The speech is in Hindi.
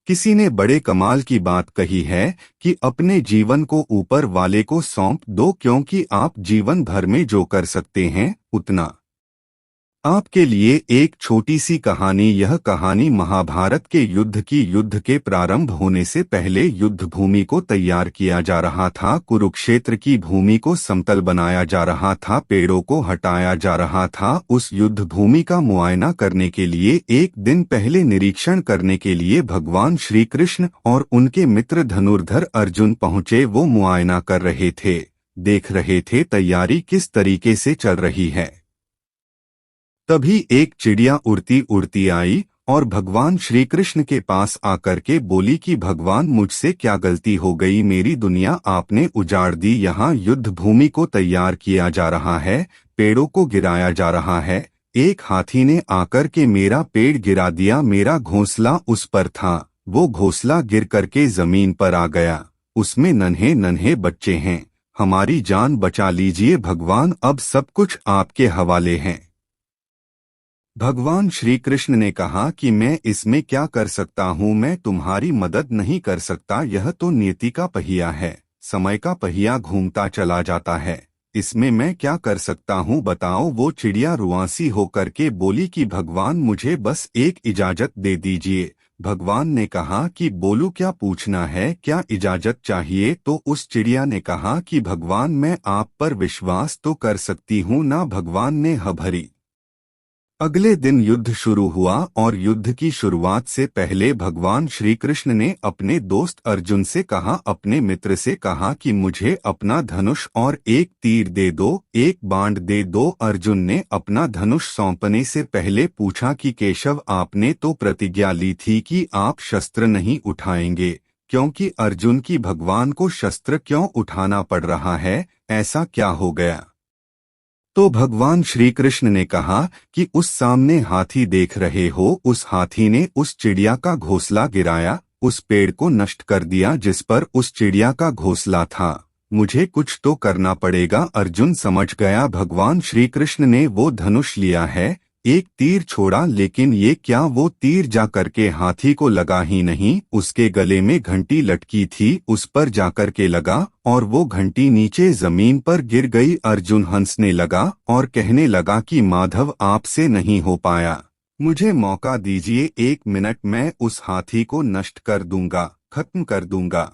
किसी ने बड़े कमाल की बात कही है कि अपने जीवन को ऊपर वाले को सौंप दो, क्योंकि आप जीवन भर में जो कर सकते हैं उतना। आपके लिए एक छोटी सी कहानी। यह कहानी महाभारत के युद्ध के प्रारंभ होने से पहले युद्ध भूमि को तैयार किया जा रहा था। कुरुक्षेत्र की भूमि को समतल बनाया जा रहा था, पेड़ों को हटाया जा रहा था। उस युद्ध भूमि का मुआयना करने के लिए एक दिन पहले निरीक्षण करने के लिए भगवान श्री कृष्ण और उनके मित्र धनुर्धर अर्जुन पहुंचे। वो मुआयना कर रहे थे, देख रहे थे तैयारी किस तरीके से चल रही है। तभी एक चिड़िया उड़ती उड़ती आई और भगवान श्री कृष्ण के पास आकर के बोली कि भगवान, मुझसे क्या गलती हो गई, मेरी दुनिया आपने उजाड़ दी। यहाँ युद्ध भूमि को तैयार किया जा रहा है, पेड़ों को गिराया जा रहा है, एक हाथी ने आकर के मेरा पेड़ गिरा दिया। मेरा घोंसला उस पर था, वो घोंसला गिर करके जमीन पर आ गया, उसमें नन्हे नन्हे बच्चे हैं, हमारी जान बचा लीजिए भगवान, अब सब कुछ आपके हवाले हैं। भगवान श्री कृष्ण ने कहा कि मैं इसमें क्या कर सकता हूँ, मैं तुम्हारी मदद नहीं कर सकता, यह तो नियति का पहिया है, समय का पहिया घूमता चला जाता है, इसमें मैं क्या कर सकता हूँ बताओ। वो चिड़िया रुआंसी होकर के बोली कि भगवान, मुझे बस एक इजाजत दे दीजिए। भगवान ने कहा कि बोलू, क्या पूछना है, क्या इजाजत चाहिए। तो उस चिड़िया ने कहा कि भगवान, मैं आप पर विश्वास तो कर सकती हूँ ना। भगवान ने ह भरी। अगले दिन युद्ध शुरू हुआ और युद्ध की शुरुआत से पहले भगवान श्री कृष्ण ने अपने दोस्त अर्जुन से कहा, अपने मित्र से कहा कि मुझे अपना धनुष और एक तीर दे दो, एक बाण दे दो। अर्जुन ने अपना धनुष सौंपने से पहले पूछा कि केशव, आपने तो प्रतिज्ञा ली थी कि आप शस्त्र नहीं उठाएंगे, क्योंकि अर्जुन की भगवान को शस्त्र क्यों उठाना पड़ रहा है, ऐसा क्या हो गया। तो भगवान श्री कृष्ण ने कहा कि उस सामने हाथी देख रहे हो, उस हाथी ने उस चिड़िया का घोंसला गिराया, उस पेड़ को नष्ट कर दिया जिस पर उस चिड़िया का घोंसला था, मुझे कुछ तो करना पड़ेगा। अर्जुन समझ गया भगवान श्री कृष्ण ने वो धनुष लिया है, एक तीर छोड़ा, लेकिन ये क्या, वो तीर जा करके हाथी को लगा ही नहीं, उसके गले में घंटी लटकी थी, उस पर जाकर के लगा और वो घंटी नीचे जमीन पर गिर गई। अर्जुन हंसने लगा और कहने लगा कि माधव, आपसे नहीं हो पाया, मुझे मौका दीजिए, 1 मिनट, मैं उस हाथी को नष्ट कर दूंगा, खत्म कर दूंगा।